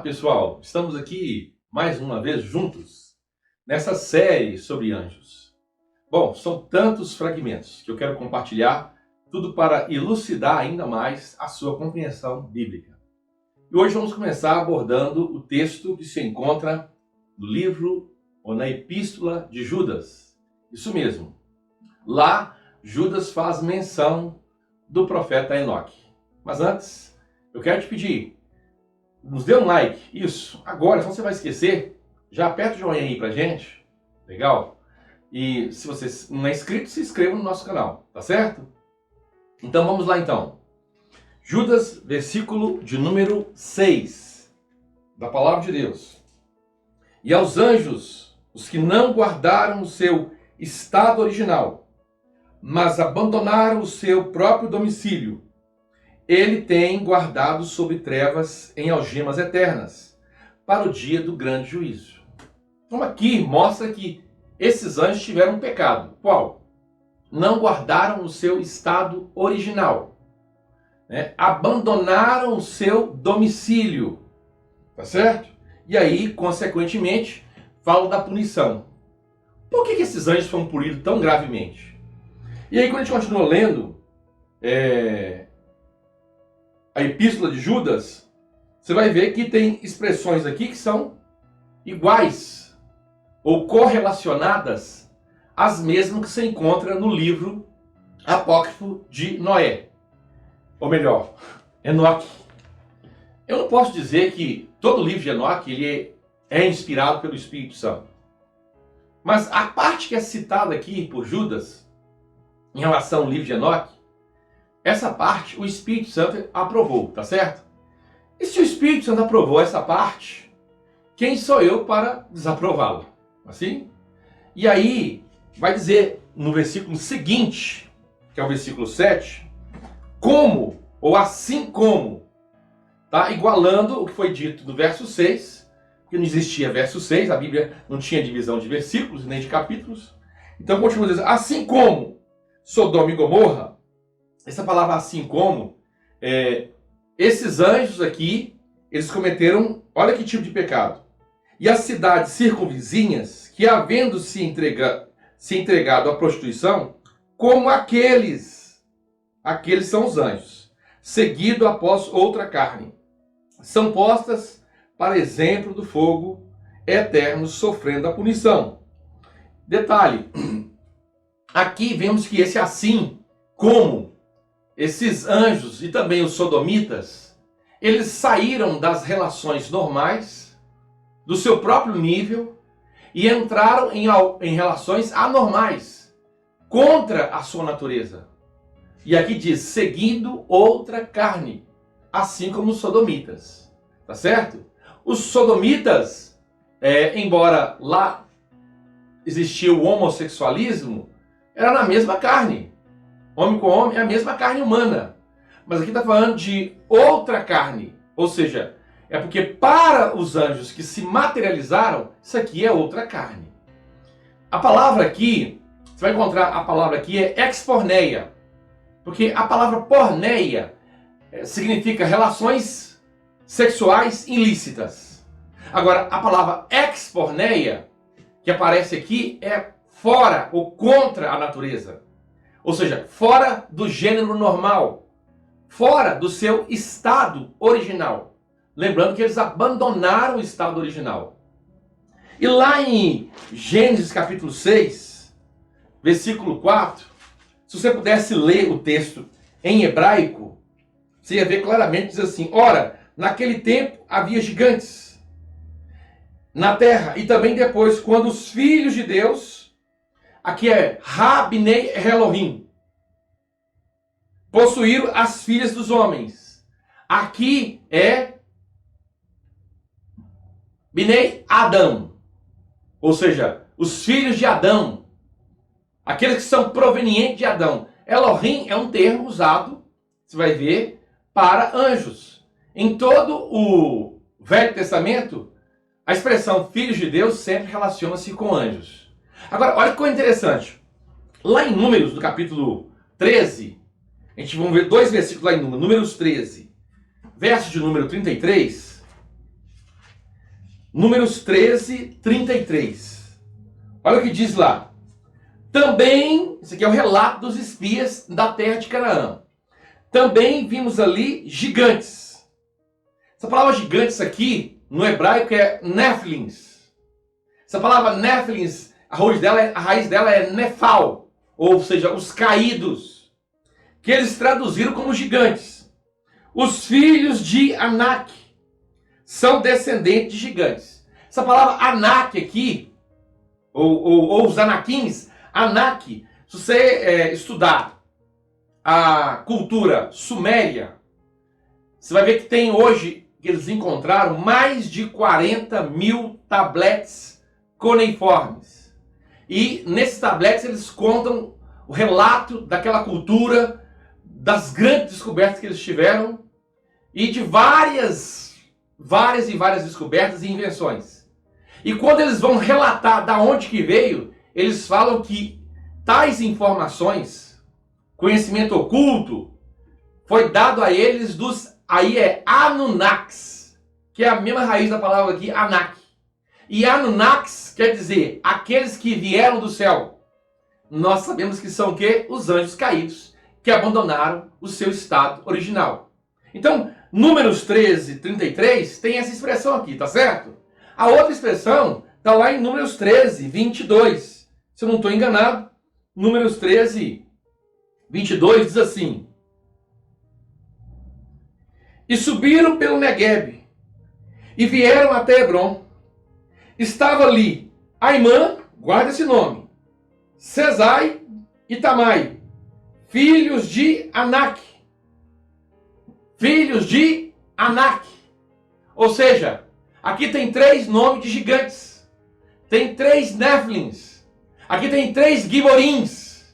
pessoal, estamos aqui mais uma vez juntos nessa série sobre anjos. Bom, são tantos fragmentos que eu quero compartilhar, tudo para elucidar ainda mais a sua compreensão bíblica. E hoje vamos começar abordando o texto que se encontra no livro ou na epístola de Judas. Isso mesmo. Lá, Judas faz menção do profeta Enoque. Mas antes, eu quero te pedir, nos dê um like, isso, agora, senão você vai esquecer, já aperta o joinha aí pra gente, legal? E se você não é inscrito, se inscreva no nosso canal, tá certo? Então vamos lá então. Judas, versículo de número 6, da palavra de Deus. E aos anjos, os que não guardaram o seu estado original, mas abandonaram o seu próprio domicílio, ele tem guardado sob trevas em algemas eternas, para o dia do grande juízo. Então aqui mostra que esses anjos tiveram um pecado. Qual? Não guardaram o seu estado original. Abandonaram o seu domicílio. Tá certo? E aí, consequentemente, falam da punição. Por que esses anjos foram punidos tão gravemente? E aí, quando a gente continua lendo a epístola de Judas, você vai ver que tem expressões aqui que são iguais ou correlacionadas às mesmas que se encontra no livro apócrifo de Noé. Ou melhor, Enoque. Eu não posso dizer que todo o livro de Enoque ele é inspirado pelo Espírito Santo. Mas a parte que é citada aqui por Judas, em relação ao livro de Enoque, essa parte o Espírito Santo aprovou, tá certo? E se o Espírito Santo aprovou essa parte, quem sou eu para desaprová-la? Assim? E aí, vai dizer no versículo seguinte, que é o versículo 7, como, ou assim como, tá? Igualando o que foi dito no verso 6, porque não existia verso 6, a Bíblia não tinha divisão de versículos nem de capítulos. Então continua dizendo, assim como Sodoma e Gomorra, essa palavra assim como, esses anjos aqui, eles cometeram, olha que tipo de pecado. E as cidades circunvizinhas, que havendo se entregado à prostituição, como aqueles são os anjos, seguido após outra carne, são postas para exemplo do fogo eterno, sofrendo a punição. Detalhe, aqui vemos que esse assim como, esses anjos e também os sodomitas, eles saíram das relações normais, do seu próprio nível, e entraram em relações anormais, contra a sua natureza. E aqui diz, seguindo outra carne, assim como os sodomitas. Tá certo? Os sodomitas, embora lá existia o homossexualismo, era na mesma carne. Homem com homem é a mesma carne humana. Mas aqui está falando de outra carne. Ou seja, é porque para os anjos que se materializaram, isso aqui é outra carne. A palavra aqui, você vai encontrar a palavra aqui é exporneia. Porque a palavra porneia significa relações sexuais ilícitas. Agora, a palavra exporneia, que aparece aqui, é fora ou contra a natureza. Ou seja, fora do gênero normal, fora do seu estado original. Lembrando que eles abandonaram o estado original. E lá em Gênesis capítulo 6, versículo 4, se você pudesse ler o texto em hebraico, você ia ver claramente, diz assim, ora, naquele tempo havia gigantes na terra, e também depois, quando os filhos de Deus, aqui é Rabinei Elohim, possuíram as filhas dos homens. Aqui é Binei Adão, ou seja, os filhos de Adão, aqueles que são provenientes de Adão. Elohim é um termo usado, você vai ver, para anjos. Em todo o Velho Testamento, a expressão filhos de Deus sempre relaciona-se com anjos. Agora, olha que coisa interessante. Lá em Números, no capítulo 13, a gente vai ver dois versículos lá em Números 13, verso de número 33. Números 13, 33. Olha o que diz lá. Também, isso aqui é o relato dos espias da terra de Canaã. Também vimos ali gigantes. Essa palavra gigantes aqui, no hebraico, é Nephilims. Essa palavra Nephilims, a raiz dela é Nefal, ou seja, os caídos, que eles traduziram como gigantes. Os filhos de Anak são descendentes de gigantes. Essa palavra Anak aqui, ou os Anakins, Anak, se você estudar a cultura suméria, você vai ver que tem hoje, que eles encontraram, mais de 40 mil tabletes cuneiformes. E nesses tabletes eles contam o relato daquela cultura, das grandes descobertas que eles tiveram e de várias descobertas e invenções. E quando eles vão relatar da onde que veio, eles falam que tais informações, conhecimento oculto, foi dado a eles aí é Anunnaks, que é a mesma raiz da palavra aqui, Anak. E Anunnaks quer dizer aqueles que vieram do céu. Nós sabemos que são o quê? Os anjos caídos, que abandonaram o seu estado original. Então, Números 13, 33 tem essa expressão aqui, tá certo? A outra expressão está lá em Números 13, 22. Se eu não estou enganado, Números 13, 22 diz assim: E subiram pelo Neguebe, e vieram até Hebron. Estava ali Aimã, guarda esse nome, Sesai e Tamai, filhos de Anak. Filhos de Anak. Ou seja, aqui tem 3 nomes de gigantes. Tem 3 Nephilims. Aqui tem 3 Giborins.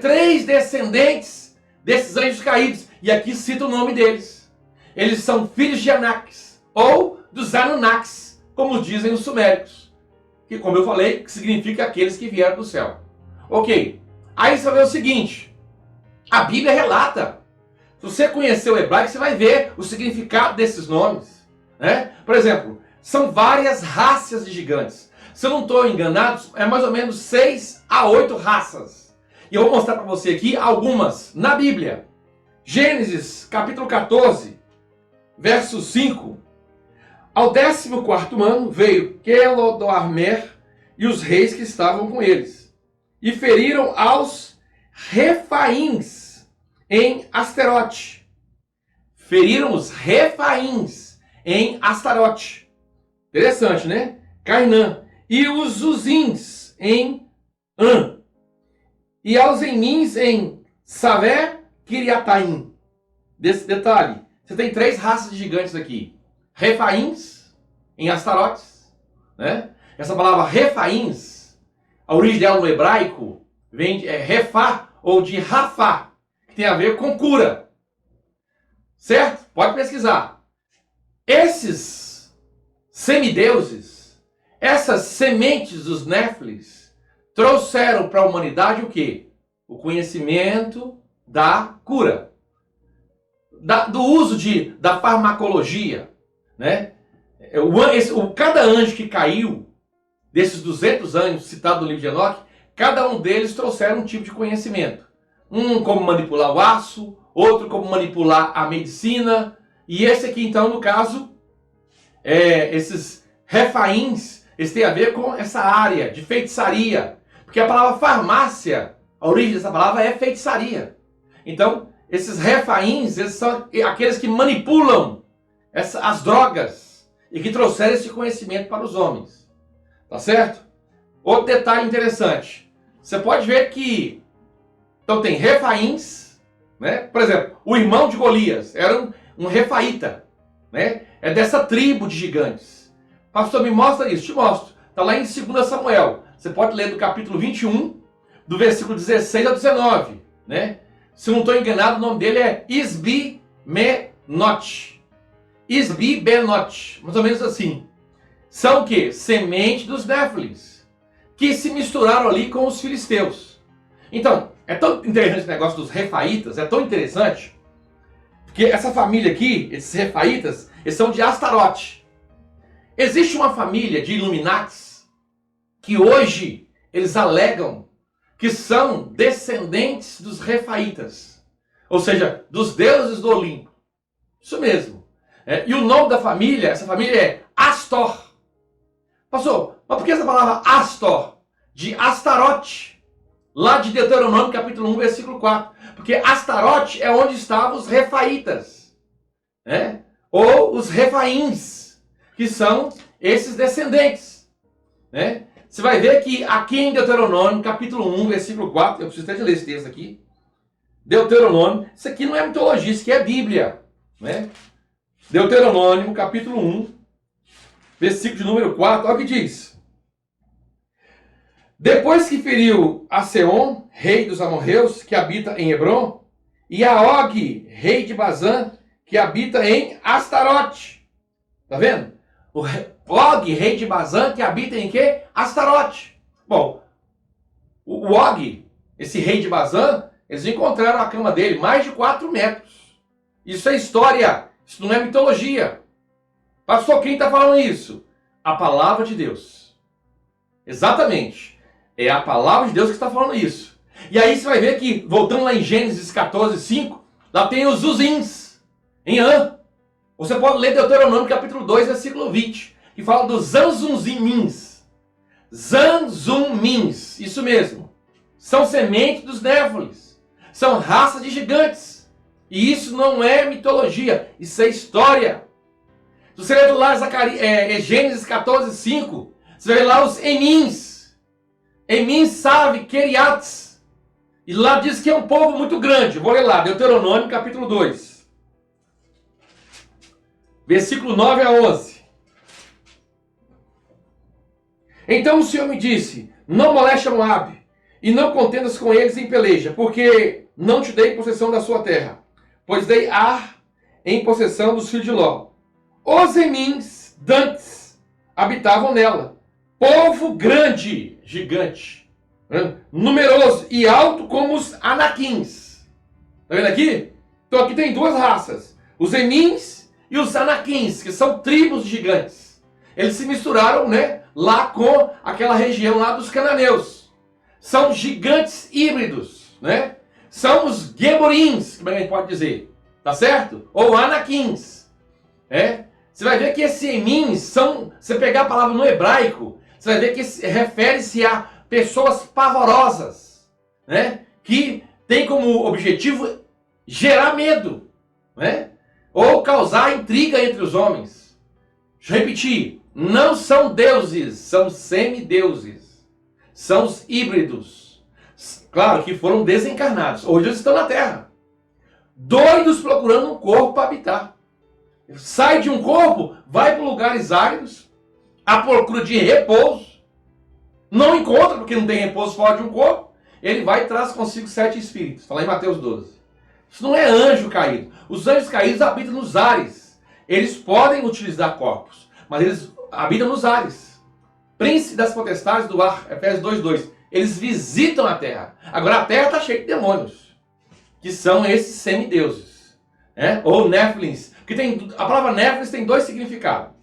3 descendentes desses anjos caídos. E aqui cita o nome deles. Eles são filhos de Anaks, ou dos Anunnaks, como dizem os suméricos. Que, como eu falei, que significa aqueles que vieram do céu. Ok. Aí você vai ver o seguinte. A Bíblia relata. Se você conhecer o hebraico, você vai ver o significado desses nomes. Por exemplo, são várias raças de gigantes. Se eu não estou enganado, é mais ou menos 6 a 8 raças. E eu vou mostrar para você aqui algumas na Bíblia. Gênesis, capítulo 14, verso 5. Ao 14º ano veio Quelodoarmer e os reis que estavam com eles, e feriram aos Refaíns em Asterote. Feriram os Refaíns em Astarote. Interessante, né? Cainã. E os Zuzins em An. E aos Emins em Savé, Kiriataim. Desse detalhe. Você tem 3 raças de gigantes aqui. Refaíns em Astarotes. Essa palavra Refaíns, a origem dela no hebraico, vem de Refá ou de Rafá, que tem a ver com cura. Certo? Pode pesquisar. Esses semideuses, essas sementes dos Néfilis, trouxeram para a humanidade o quê? O conhecimento da cura. Do uso da farmacologia. Cada anjo que caiu, desses 200 anjos citados no livro de Enoque, cada um deles trouxeram um tipo de conhecimento. Um como manipular o aço, outro como manipular a medicina, e esse aqui então, no caso, esses Refaíns, eles têm a ver com essa área de feitiçaria, porque a palavra farmácia, a origem dessa palavra é feitiçaria. Então, esses Refaíns, eles são aqueles que manipulam as drogas e que trouxeram esse conhecimento para os homens. Tá certo? Outro detalhe interessante. Você pode ver que então tem Refaíns, por exemplo, o irmão de Golias era um Refaíta, é dessa tribo de gigantes. Pastor, me mostra isso. Te mostro. Está lá em 2 Samuel. Você pode ler do capítulo 21, do versículo 16 ao 19. Se eu não estou enganado, o nome dele é Isbi-Benote. Isbi-Benote, mais ou menos assim. São o quê? Semente dos Néfilins, que se misturaram ali com os filisteus. Então, é tão interessante esse negócio dos Refaítas, é tão interessante, porque essa família aqui, esses Refaítas, eles são de Astarote. Existe uma família de Illuminatis que hoje eles alegam que são descendentes dos Refaítas, ou seja, dos deuses do Olimpo. Isso mesmo. E o nome da família, essa família é Astor. Pastor, mas por que essa palavra Astor? De Astarote, lá de Deuteronômio capítulo 1, versículo 4. Porque Astarote é onde estavam os Refaítas, né? Ou os Refaíns, que são esses descendentes, né? Você vai ver que aqui em Deuteronômio, capítulo 1, versículo 4, eu preciso até de ler esse texto aqui. Deuteronômio, isso aqui não é mitologia, isso aqui é Bíblia, né? Deuteronômio, capítulo 1, versículo de número 4, olha o que diz. Depois que feriu a Seom, rei dos amorreus, que habita em Hebron, e a Og, rei de Bazã, que habita em Astarote. Tá vendo? O Og, rei de Bazã, que habita em quê? Astarote. Bom, o Og, esse rei de Bazã, eles encontraram a cama dele mais de 4 metros. Isso é história, isso não é mitologia. Pastor, quem está falando isso? A palavra de Deus. Exatamente. É a palavra de Deus que está falando isso. E aí você vai ver que, voltando lá em Gênesis 14, 5, lá tem os Zuzins, em An. Você pode ler Deuteronômio capítulo 2, versículo 20, que fala dos Zanzumins. Zanzumins, isso mesmo. São sementes dos Néfilis. São raças de gigantes. E isso não é mitologia, isso é história. Se você ler lá Gênesis 14, 5, você vai ver lá os Emins. Emins, Sabe, Queriates. E lá diz que é um povo muito grande. Vou ler lá, Deuteronômio capítulo 2. Versículo 9 a 11. Então o Senhor me disse, não moleste a Moabe, e não contendas com eles em peleja, porque não te dei possessão da sua terra, pois dei Ar em possessão dos filhos de Ló. Os Emins, dantes, habitavam nela. Povo grande, gigante, né? Numeroso e alto como os Anaquins. Está vendo aqui? Então aqui tem 2 raças. Os Emins e os Anaquins, que são tribos gigantes. Eles se misturaram, né, lá com aquela região lá dos cananeus. São gigantes híbridos, né? São os Geborins, como a gente pode dizer. Tá certo? Ou Anaquins. Você vai ver que esses Emins são... Se você pegar a palavra no hebraico, você vai ver que refere-se a pessoas pavorosas, né? Que tem como objetivo gerar medo, né? Ou causar intriga entre os homens. Deixa eu repetir. Não são deuses, são semideuses. São os híbridos. Claro que foram desencarnados. Hoje eles estão na Terra. Doidos procurando um corpo para habitar. Sai de um corpo, vai para lugares áridos, à procura de repouso. Não encontra, porque não tem repouso fora de um corpo. Ele vai e traz consigo 7 espíritos. Está lá em Mateus 12. Isso não é anjo caído. Os anjos caídos habitam nos ares. Eles podem utilizar corpos, mas eles habitam nos ares. Príncipe das potestades do ar, Efésios 2:2. Eles visitam a terra. Agora a terra está cheia de demônios, que são esses semideuses, né? Ou Néfilins. Porque a palavra Néfilins tem 2 significados.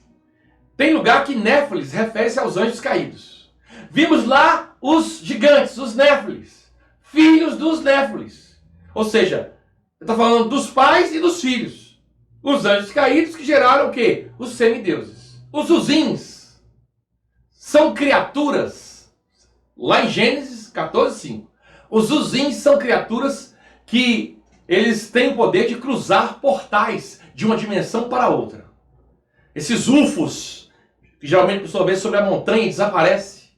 Tem lugar que Néfilins refere-se aos anjos caídos. Vimos lá os gigantes, os Néfilins, filhos dos Néfilins. Ou seja, está falando dos pais e dos filhos. Os anjos caídos que geraram o quê? Os semideuses. Os Uzins são criaturas, lá em Gênesis 14:5. Os Uzins são criaturas que eles têm o poder de cruzar portais de uma dimensão para outra. Esses ufos, que geralmente a pessoa vê sobre a montanha e desaparece.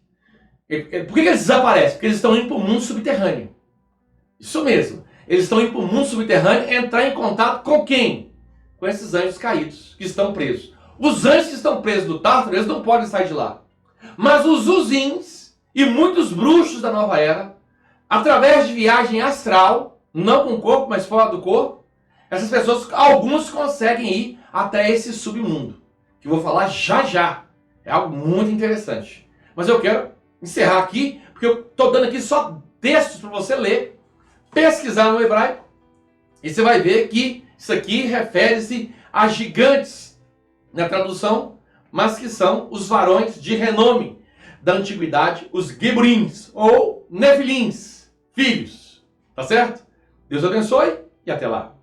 Por que eles desaparecem? Porque eles estão indo para o mundo subterrâneo. Isso mesmo. Eles estão indo para o mundo subterrâneo entrar em contato com quem? Com esses anjos caídos que estão presos. Os anjos que estão presos do Tártaro, eles não podem sair de lá. Mas os Uzins e muitos bruxos da nova era, através de viagem astral, não com o corpo, mas fora do corpo, essas pessoas, alguns conseguem ir até esse submundo, que eu vou falar já já. É algo muito interessante. Mas eu quero encerrar aqui, porque eu estou dando aqui só textos para você ler, pesquisar no hebraico, e você vai ver que isso aqui refere-se a gigantes na tradução, mas que são os varões de renome da antiguidade, os Geburins ou Nefilins, filhos. Tá certo? Deus abençoe e até lá.